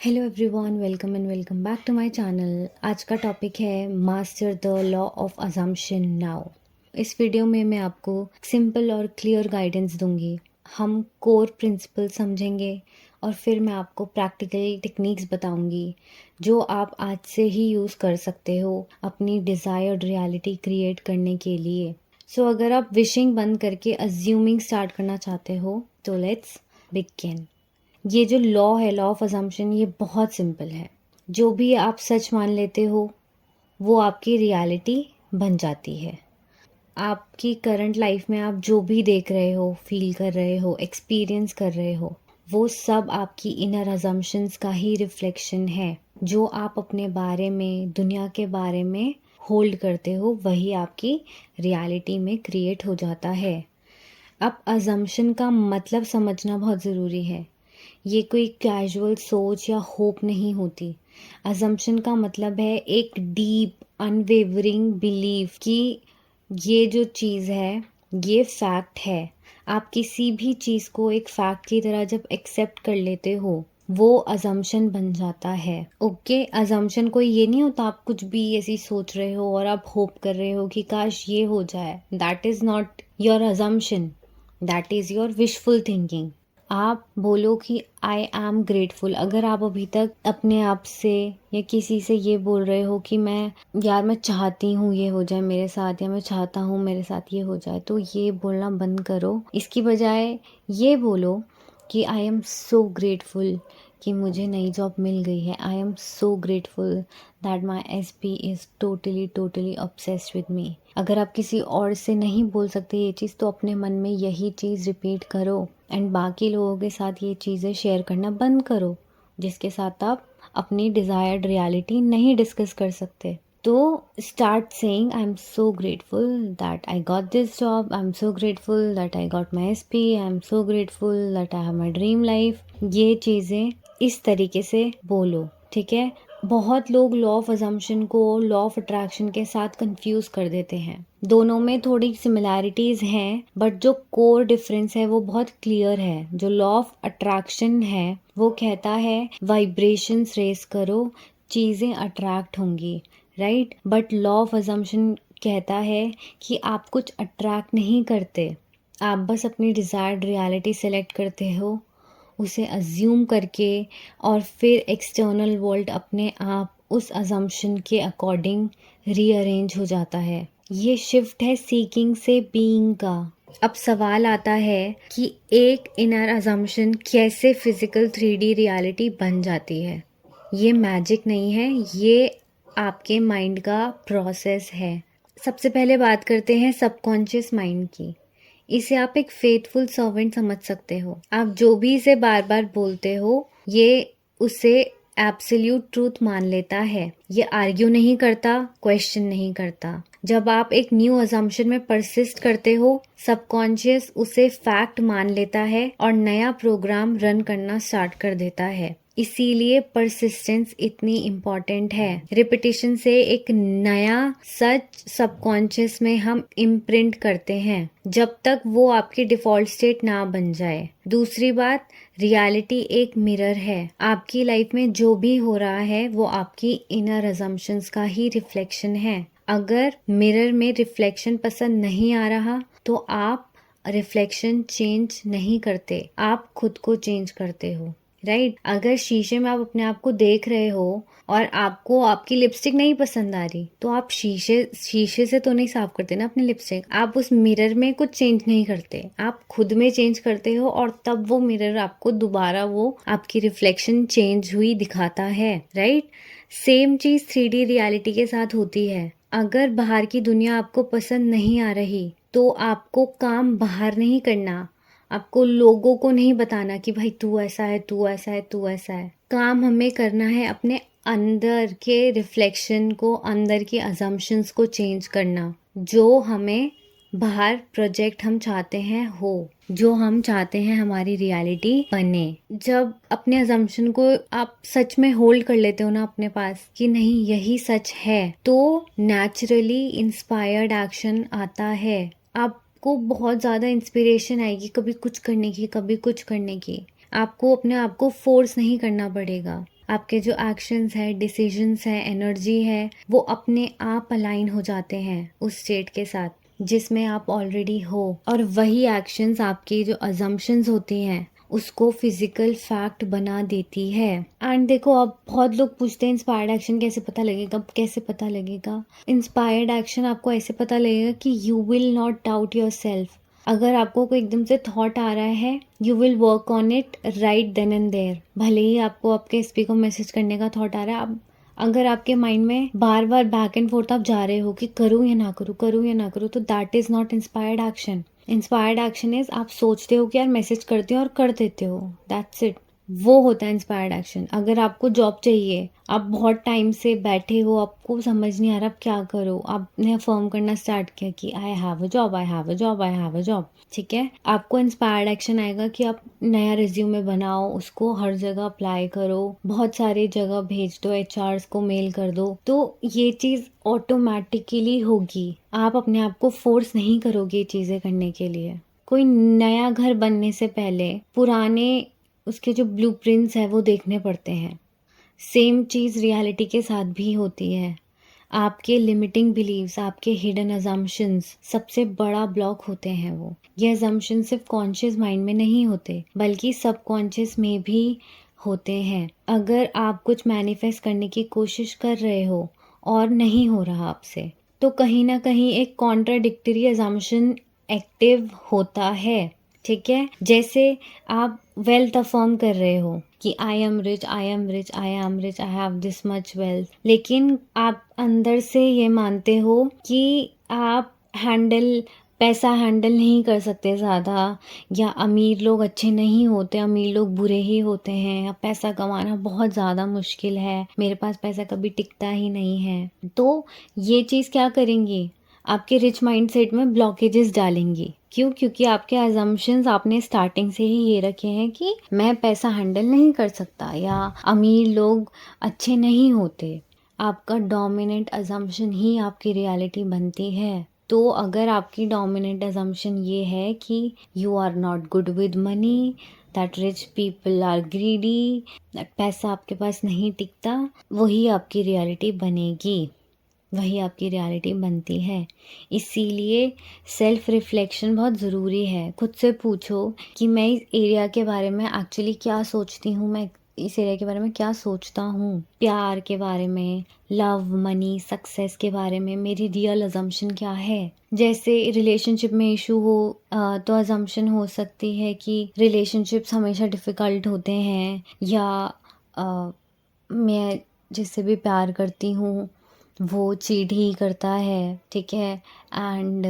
Hello everyone, welcome back to my channel. आज का topic है master the law of assumption now. इस video में मैं आपको सिंपल और क्लियर गाइडेंस दूंगी। हम कोर प्रिंसिपल समझेंगे और फिर मैं आपको प्रैक्टिकल टेक्निक्स बताऊंगी जो आप आज से ही यूज़ कर सकते हो अपनी डिज़ायर्ड रियलिटी क्रिएट करने के लिए। सो अगर आप विशिंग बंद करके अज्यूमिंग स्टार्ट करना चाहते हो तो लेट्स बिगिन। ये जो लॉ है, लॉ ऑफ अजम्पशन, ये बहुत सिंपल है। जो भी आप सच मान लेते हो वो आपकी रियलिटी बन जाती है। आपकी करंट लाइफ में आप जो भी देख रहे हो, फील कर रहे हो, एक्सपीरियंस कर रहे हो, वो सब आपकी इनर अजम्पशंस का ही रिफ्लेक्शन है। जो आप अपने बारे में, दुनिया के बारे में होल्ड करते हो वही आपकी रियलिटी में क्रिएट हो जाता है। अब अजम्पशन का मतलब समझना बहुत ज़रूरी है। ये कोई कैजुअल सोच या होप नहीं होती। अजम्पशन का मतलब है एक डीप अनवेवरिंग बिलीफ कि ये जो चीज़ है ये फैक्ट है। आप किसी भी चीज़ को एक फैक्ट की तरह जब एक्सेप्ट कर लेते हो वो अजम्पशन बन जाता है। ओके, अजम्पशन कोई ये नहीं होता आप कुछ भी ऐसी सोच रहे हो और आप होप कर रहे हो कि काश ये हो जाए। That is not your assumption, that is your wishful thinking. आप बोलो कि आई एम ग्रेटफुल। अगर आप अभी तक अपने आप से या किसी से ये बोल रहे हो कि मैं चाहती हूँ ये हो जाए मेरे साथ, या मैं चाहता हूँ मेरे साथ ये हो जाए, तो ये बोलना बंद करो। इसकी बजाय ये बोलो कि आई एम सो ग्रेटफुल कि मुझे नई जॉब मिल गई है। I am so grateful that my SP is totally obsessed with me. अगर आप किसी और से नहीं बोल सकते ये चीज़ तो अपने मन में यही चीज़ रिपीट करो एंड बाकी लोगों के साथ ये चीज़ें शेयर करना बंद करो जिसके साथ आप अपनी डिज़ायर्ड रियलिटी नहीं डिस्कस कर सकते। तो start saying I am so grateful that I got this job, I am so grateful that I got my SP, I am so grateful that I have my dream life. ये चीज़ें इस तरीके से बोलो, ठीक है। बहुत लोग लॉ ऑफ अजम्पशन को लॉ ऑफ अट्रैक्शन के साथ कंफ्यूज कर देते हैं। दोनों में थोड़ी सिमिलैरिटीज हैं बट जो कोर डिफरेंस है वो बहुत क्लियर है। जो लॉ ऑफ अट्रैक्शन है वो कहता है वाइब्रेशंस रेस करो, चीज़ें अट्रैक्ट होंगी, right. But law of assumption कहता है कि आप कुछ अट्रैक्ट नहीं करते, आप बस अपनी डिज़ायर्ड रियलिटी सेलेक्ट करते हो उसे अज्यूम करके, और फिर एक्सटर्नल वर्ल्ड अपने आप उस अजम्पशन के अकॉर्डिंग रीअरेंज हो जाता है। ये शिफ्ट है सीकिंग से बीइंग का। अब सवाल आता है कि एक इनर अजम्पशन कैसे फिजिकल 3D रियलिटी बन जाती है। ये मैजिक नहीं है, ये आपके माइंड का प्रोसेस है। सबसे पहले बात करते हैं सबकॉन्शियस माइंड की। इसे आप एक फेथफुल सर्वेंट समझ सकते हो। आप जो भी इसे बार बार बोलते हो ये उसे एब्सोल्यूट ट्रूथ मान लेता है। ये आर्ग्यू नहीं करता, क्वेश्चन नहीं करता। जब आप एक न्यू अजम्पशन में परसिस्ट करते हो सबकॉन्शियस उसे फैक्ट मान लेता है और नया प्रोग्राम रन करना स्टार्ट कर देता है। इसीलिए परसिस्टेंस इतनी इम्पोर्टेंट है। रिपीटिशन से एक नया सच सबकॉन्शियस में हम इम्प्रिंट करते हैं जब तक वो आपकी डिफॉल्ट स्टेट ना बन जाए। दूसरी बात, रियलिटी एक मिरर है। आपकी लाइफ में जो भी हो रहा है वो आपकी इनर अजम्पशंस का ही रिफ्लेक्शन है। अगर मिरर में रिफ्लेक्शन पसंद नहीं आ रहा तो आप रिफ्लेक्शन चेंज नहीं करते, आप खुद को चेंज करते हो, राइट। अगर शीशे में आप अपने आप को देख रहे हो और आपको आपकी लिपस्टिक नहीं पसंद आ रही तो आप शीशे से तो नहीं साफ करते ना अपनी लिपस्टिक। आप उस मिरर में कुछ चेंज नहीं करते, आप खुद में चेंज करते हो और तब वो मिरर आपको दोबारा वो आपकी रिफ्लेक्शन चेंज हुई दिखाता है, राइट। सेम चीज 3D रियलिटी के साथ होती है। अगर बाहर की दुनिया आपको पसंद नहीं आ रही तो आपको काम बाहर नहीं करना, आपको लोगों को नहीं बताना कि भाई तू ऐसा है, तू ऐसा है, तू ऐसा है। काम हमें करना है अपने अंदर के रिफ्लेक्शन को, अंदर की अजम्पशंस को चेंज करना। जो हमें बाहर प्रोजेक्ट हम चाहते हैं हो, जो हम चाहते हैं हमारी रियलिटी बने। जब अपने अजम्पशन को आप सच में होल्ड कर लेते हो ना अपने पास कि नहीं यही सच है, तो नेचुरली इंस्पायर्ड एक्शन आता है। आपको बहुत ज़्यादा इंस्पिरेशन आएगी कभी कुछ करने की, कभी कुछ करने की। आपको अपने आप को फोर्स नहीं करना पड़ेगा। आपके जो एक्शंस है, डिसीजंस है, एनर्जी है, वो अपने आप अलाइन हो जाते हैं उस स्टेट के साथ जिसमें आप ऑलरेडी हो। और वही एक्शंस आपकी जो अजम्पशंस होती हैं उसको फिजिकल फैक्ट बना देती है। एंड देखो, अब बहुत लोग पूछते हैं इंस्पायर्ड एक्शन कैसे पता लगेगा, कैसे पता लगेगा। इंस्पायर्ड एक्शन आपको ऐसे पता लगेगा कि you will not doubt yourself. अगर आपको कोई एकदम से थॉट आ रहा है, you will work on it right then and there. भले ही आपको आपके एसपी को मैसेज करने का थॉट आ रहा है, आप अगर आपके माइंड में बार बार बैक एंड फोर्थ आप जा रहे हो कि करूँ या ना करूँ, करूँ या ना करूँ, तो that is not inspired action. Inspired action is आप सोचते हो कि यार मैसेज करते हो और कर देते हो, दैट्स इट। वो होता है इंस्पायर्ड एक्शन। अगर आपको जॉब चाहिए, आप बहुत टाइम से बैठे हो, आपको समझ नहीं आ रहा आप क्या करो, आपने अफर्म करना स्टार्ट किया कि I have a job, I have a job, I have a job, ठीक है। आपको इंस्पायर्ड एक्शन आएगा कि आप नया रिज्यूमे बनाओ, उसको हर जगह अप्लाई करो, बहुत सारी जगह भेज दो, एचआरस को मेल कर दो, तो ये चीज ऑटोमेटिकली होगी। आप अपने आप को फोर्स नहीं करोगे ये चीजें करने के लिए। कोई नया घर बनने से पहले पुराने उसके जो ब्लूप्रिंट्स है वो देखने पड़ते हैं। सेम चीज़ रियलिटी के साथ भी होती है। आपके लिमिटिंग बिलीव्स, आपके हिडन अजम्पशंस सबसे बड़ा ब्लॉक होते हैं। वो ये अजम्पशन सिर्फ कॉन्शियस माइंड में नहीं होते बल्कि सबकॉन्शियस में भी होते हैं। अगर आप कुछ मैनिफेस्ट करने की कोशिश कर रहे हो और नहीं हो रहा आपसे, तो कहीं ना कहीं एक कॉन्ट्राडिक्टरी अजम्पशन एक्टिव होता है, ठीक है। जैसे आप वेल्थ अफर्म कर रहे हो कि I am rich, I am rich, I am rich, I have this much wealth, लेकिन आप अंदर से ये मानते हो कि आप पैसा हैंडल नहीं कर सकते ज़्यादा, या अमीर लोग अच्छे नहीं होते, अमीर लोग बुरे ही होते हैं, या पैसा कमाना बहुत ज़्यादा मुश्किल है, मेरे पास पैसा कभी टिकता ही नहीं है। तो ये चीज़ क्या करेंगी, आपके रिच माइंडसेट में ब्लॉकेजेस डालेंगी। क्यों? क्योंकि आपके अजम्पशंस आपने स्टार्टिंग से ही ये रखे हैं कि मैं पैसा हैंडल नहीं कर सकता, या अमीर लोग अच्छे नहीं होते। आपका डोमिनेंट अजम्पशन ही आपकी रियलिटी बनती है। तो अगर आपकी डोमिनेंट अजम्पशन ये है कि you are not good with money, that rich people are greedy, that पैसा आपके पास नहीं टिकता, वही आपकी रियलिटी बनेगी, वही आपकी रियलिटी बनती है। इसीलिए सेल्फ रिफ्लेक्शन बहुत ज़रूरी है। खुद से पूछो कि मैं इस एरिया के बारे में एक्चुअली क्या सोचती हूँ, मैं इस एरिया के बारे में क्या सोचता हूँ, प्यार के बारे में, लव, मनी, सक्सेस के बारे में मेरी रियल अजम्पशन क्या है। जैसे रिलेशनशिप में इशू हो तो अजम्पशन हो सकती है कि रिलेशनशिप्स हमेशा डिफ़िकल्ट होते हैं, या मैं जिससे भी प्यार करती हूँ वो चीट ही करता है, ठीक है, एंड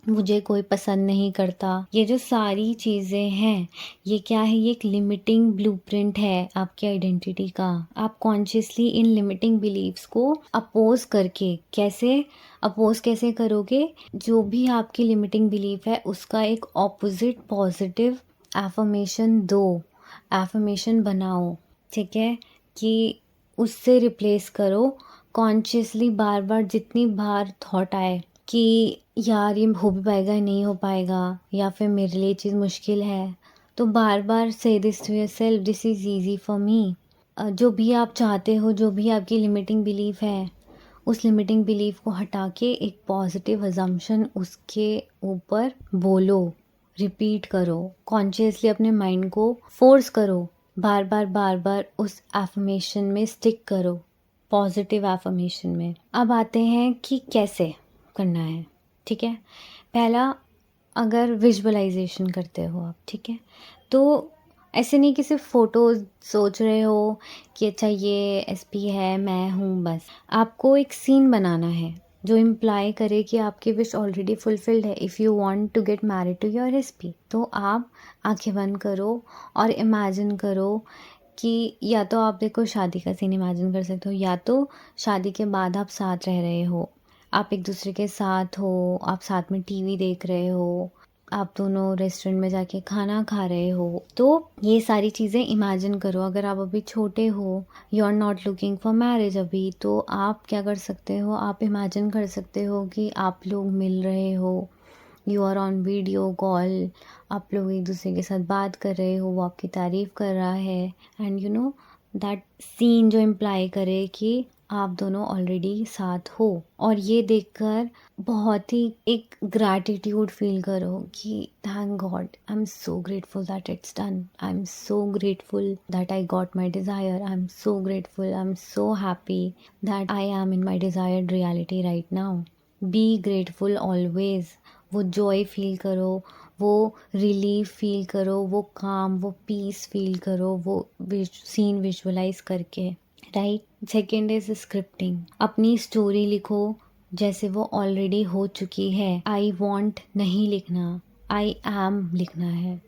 मुझे कोई पसंद नहीं करता। ये जो सारी चीज़ें हैं, ये क्या है, ये एक लिमिटिंग ब्लूप्रिंट है आपकी आइडेंटिटी का। आप कॉन्शियसली इन लिमिटिंग बिलीव्स को अपोज करके, कैसे करोगे, जो भी आपकी लिमिटिंग बिलीफ है उसका एक ऑपोजिट पॉजिटिव एफर्मेशन दो, एफर्मेशन बनाओ, ठीक है, कि उससे रिप्लेस करो। कॉन्शियसली बार बार जितनी बार थॉट आए कि यार ये हो भी पाएगा नहीं हो पाएगा, या फिर मेरे लिए चीज़ मुश्किल है, तो बार बार say this to yourself, this is easy for me. जो भी आप चाहते हो, जो भी आपकी लिमिटिंग बिलीफ है, उस लिमिटिंग बिलीफ को हटा के एक पॉजिटिव अजम्पशन उसके ऊपर बोलो, रिपीट करो, कॉन्शियसली अपने माइंड को फोर्स करो, बार बार उस एफर्मेशन में स्टिक करो, पॉजिटिव एफर्मेशन में। अब आते हैं कि कैसे करना है, ठीक है। पहला, अगर विजुअलाइजेशन करते हो आप, ठीक है, तो ऐसे नहीं कि सिर्फ फोटो सोच रहे हो कि अच्छा ये एसपी है, मैं हूँ, बस आपको एक सीन बनाना है जो इम्प्लाई करे कि आपकी विश ऑलरेडी फुलफिल्ड है। If you want to get married to your SP, तो आप आंखें बंद करो और इमेजिन करो कि या तो आप देखो शादी का सीन इमेजिन कर सकते हो, या तो शादी के बाद आप साथ रह रहे हो, आप एक दूसरे के साथ हो, आप साथ में टीवी देख रहे हो, आप दोनों रेस्टोरेंट में जाके खाना खा रहे हो। तो ये सारी चीज़ें इमेजिन करो। अगर आप अभी छोटे हो, you are not looking for marriage अभी, तो आप क्या कर सकते हो, आप इमेजिन कर सकते हो कि आप लोग मिल रहे हो, you are on video call, आप लोग एक दूसरे के साथ बात कर रहे हो, वो आपकी तारीफ़ कर रहा है, एंड दैट सीन जो इम्प्लाई करे कि आप दोनों ऑलरेडी साथ हो, और ये देखकर बहुत ही एक ग्रैटिट्यूड फील करो कि thank God, I am so grateful that it's done, I am so grateful that I got my desire, I am so grateful, I am so happy that I am in my desired reality right now. Be grateful always. वो Joy feel करो, वो relief feel करो, वो काम, वो peace feel करो, वो scene visualise करके, राइट। Second is scripting. अपनी स्टोरी लिखो जैसे वो ऑलरेडी हो चुकी है। आई वॉन्ट नहीं लिखना, आई एम लिखना है।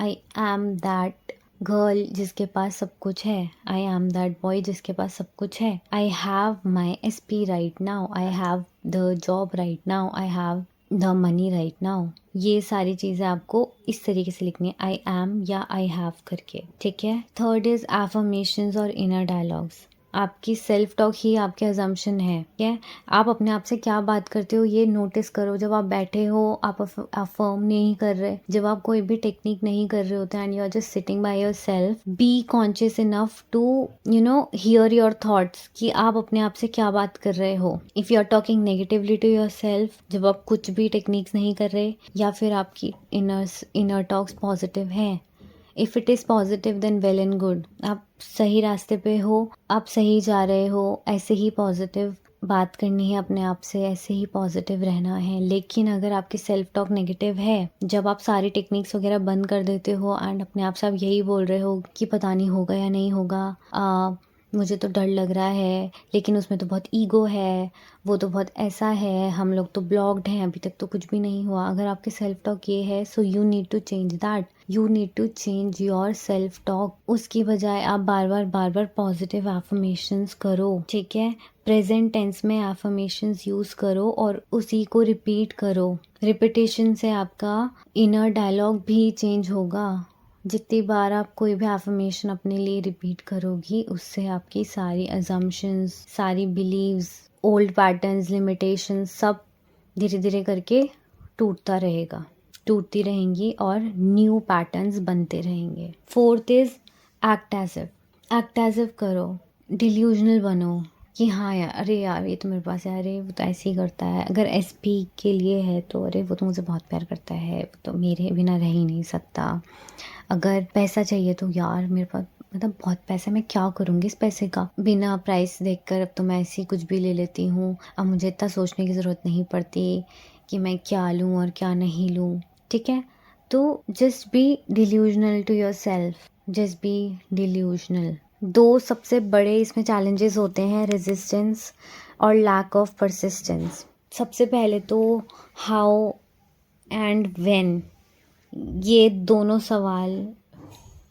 आई एम दैट गर्ल जिसके पास सब कुछ है, आई एम दैट बॉय जिसके पास सब कुछ है, I have my SP right now, I have the job right now, I have the money right now. ये सारी चीज़ें आपको इस तरीके से लिखनी है, आई एम या आई हैव करके, ठीक है। थर्ड इज एफर्मेशंस और इनर डायलॉग्स। आपकी सेल्फ टॉक ही आपके अजम्पशन है, ठीक है। आप अपने आप से क्या बात करते हो ये नोटिस करो। जब आप बैठे हो, आप अफर्म नहीं कर रहे, जब आप कोई भी टेक्निक नहीं कर रहे होते and you are just sitting by yourself, be conscious enough to hear your thoughts कि आप अपने आप से क्या बात कर रहे हो। If you are talking negatively to your self, जब आप कुछ भी टेक्निक्स नहीं कर रहे, या फिर आपकी इनर टॉक्स पॉजिटिव है, if it is positive then well and good, आप सही रास्ते पे हो, आप सही जा रहे हो, ऐसे ही पॉजिटिव बात करनी है अपने आप से, ऐसे ही पॉजिटिव रहना है। लेकिन अगर आपकी सेल्फ टॉक नेगेटिव है, जब आप सारी टेक्निक्स वगैरह बंद कर देते हो एंड अपने आप से आप यही बोल रहे हो कि पता नहीं होगा या नहीं होगा, मुझे तो डर लग रहा है, लेकिन उसमें तो बहुत ईगो है, वो तो बहुत ऐसा है, हम लोग तो ब्लॉक्ड हैं, अभी तक तो कुछ भी नहीं हुआ। अगर आपके सेल्फ टॉक ये है, so you need to change that, you need to change your self talk. उसकी बजाय आप बार बार पॉजिटिव एफर्मेशंस करो, ठीक है। प्रेजेंट टेंस में एफर्मेशंस यूज़ करो और उसी को रिपीट करो। रिपीटेशन से आपका इनर डायलॉग भी चेंज होगा। जितनी बार आप कोई भी एफर्मेशन अपने लिए रिपीट करोगी, उससे आपकी सारी अजम्पशंस, सारी बिलीव्स, ओल्ड पैटर्न्स, लिमिटेशंस सब धीरे धीरे करके टूटती रहेंगी और न्यू पैटर्न्स बनते रहेंगे। Fourth is act as if. Act as if करो, डिल्यूजनल बनो कि हाँ यार, अरे यार ये तो मेरे पास है, अरे वो तो ऐसे ही करता है। अगर SP के लिए है तो अरे वो तो मुझे बहुत प्यार करता है, वो तो मेरे बिना रह ही नहीं सकता। अगर पैसा चाहिए तो यार मेरे पास मतलब बहुत पैसा है, मैं क्या करूँगी इस पैसे का, बिना प्राइस देखकर अब तो मैं ऐसे ही कुछ भी ले लेती हूँ, अब मुझे इतना सोचने की ज़रूरत नहीं पड़ती कि मैं क्या लूँ और क्या नहीं लूँ, ठीक है। तो just be delusional to your self, just be delusional. दो सबसे बड़े इसमें चैलेंजेस होते हैं, रेजिस्टेंस और लैक ऑफ परसिस्टेंस। सबसे पहले तो हाउ एंड व्हेन, ये दोनों सवाल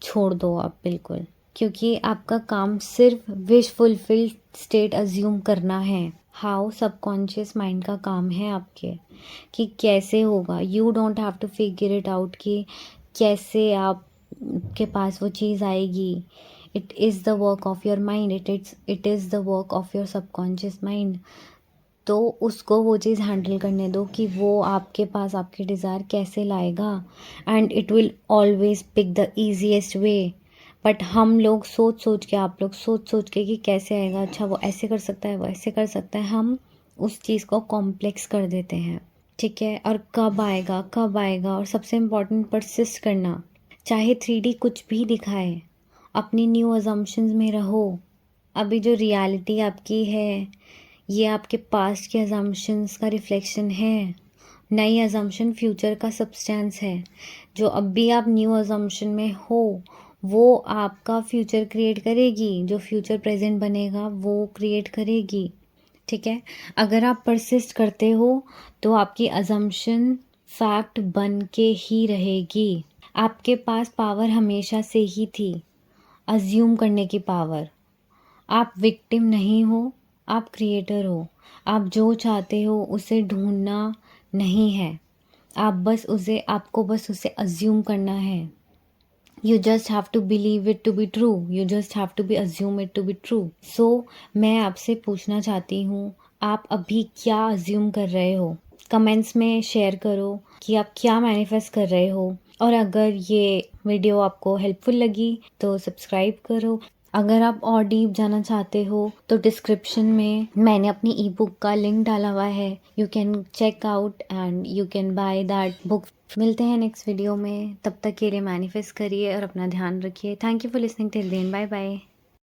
छोड़ दो आप बिल्कुल, क्योंकि आपका काम सिर्फ विश फुलफिल स्टेट अज्यूम करना है। हाउ सबकॉन्शियस माइंड का काम है आपके कि कैसे होगा। You don't have to figure it out कि कैसे आप के पास वो चीज़ आएगी। It is the work of your mind, it is the work of your subconscious mind. तो उसको वो चीज़ हैंडल करने दो कि वो आपके पास आपके डिज़ायर कैसे लाएगा, and it will always pick the easiest way. But हम लोग सोच के, आप लोग सोच के कि कैसे आएगा, अच्छा वो ऐसे कर सकता है, वो ऐसे कर सकता है, हम उस चीज़ को कॉम्प्लेक्स कर देते हैं, ठीक है। और कब आएगा, और सबसे इम्पॉर्टेंट परसिस्ट करना, चाहे 3D कुछ भी दिखाए, अपनी न्यू अजम्पशंस में रहो। अभी जो रियलिटी आपकी है ये आपके पास्ट के अजम्पशंस का रिफ्लेक्शन है। नई अजम्पशन फ्यूचर का सब्सटेंस है। जो अब भी आप न्यू अजम्पशन में हो वो आपका फ्यूचर क्रिएट करेगी, जो फ्यूचर प्रेजेंट बनेगा वो क्रिएट करेगी, ठीक है। अगर आप परसिस्ट करते हो तो आपकी अजम्पशन फैक्ट बन के ही रहेगी। आपके पास पावर हमेशा से ही थी, अज्यूम करने की पावर। आप विक्टिम नहीं हो, आप क्रिएटर हो। आप जो चाहते हो उसे ढूंढना नहीं है, आपको बस उसे अज्यूम करना है। You just have to believe it to be true, you just have to be assume it to be true. So मैं आपसे पूछना चाहती हूँ, आप अभी क्या अज्यूम कर रहे हो? कमेंट्स में शेयर करो कि आप क्या मैनिफेस्ट कर रहे हो। और अगर ये वीडियो आपको हेल्पफुल लगी तो सब्सक्राइब करो अगर आप और डीप जाना चाहते हो तो डिस्क्रिप्शन में मैंने अपनी ई बुक का लिंक डाला हुआ है, you can check out and you can buy that book. मिलते हैं नेक्स्ट वीडियो में, तब तक के लिए मैनिफेस्ट करिए और अपना ध्यान रखिए। Thank you for listening till then, bye bye.